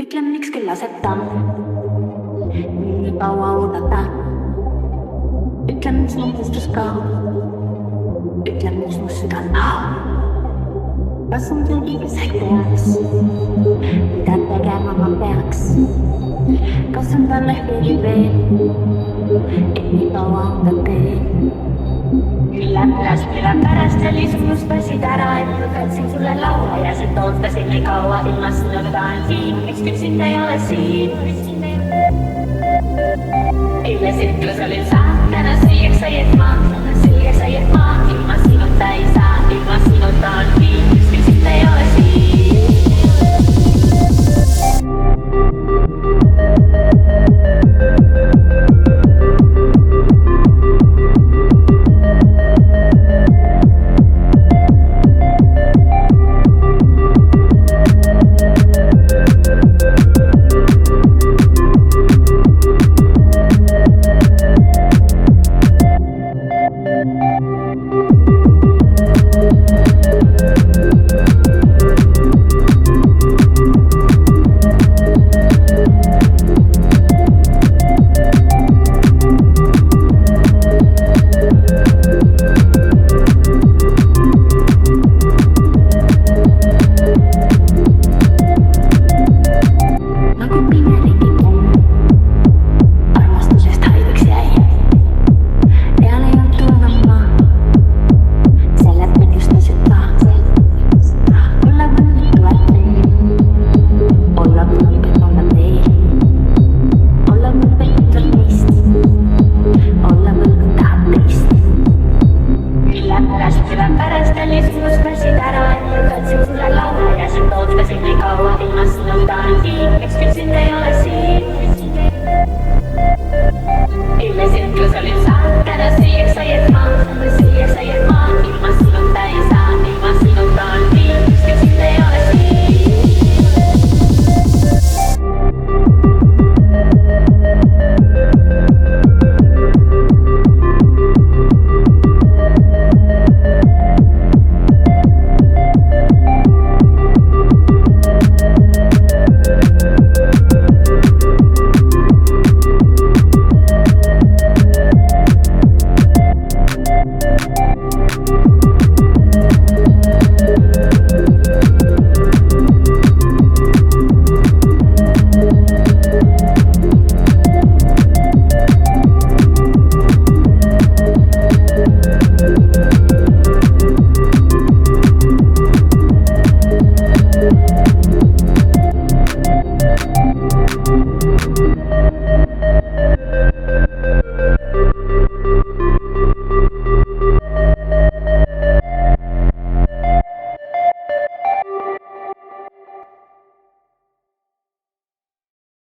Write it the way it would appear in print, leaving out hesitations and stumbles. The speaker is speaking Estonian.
Ütlen, miks kellaseta nii kaua oodata. Ütlen, mis mõtestus ka. Ütlen, mis mu süda tahab. Kas on keegi, kes teaks, mida tegema ma peaks? Kas on talle keegi veel, et nii kaua ta teeb? Mille pärast sellisust passid ära, et lükatsin sulle laua ja sind ootasin nii kaua ilma sinuga on siin. Miks küll sind ei ole siin? Eile sitlus olin sa, täna selgeks sai, et ma ilma sinuta ei saa, ilma sinuta on nii. Miks küll sind ei ole siin? Pärast oli sinust passid ära, et lükatsin sulle laua ja sind ootasin nii kaua ilma sinuta on siin. Miks küll sind ei ole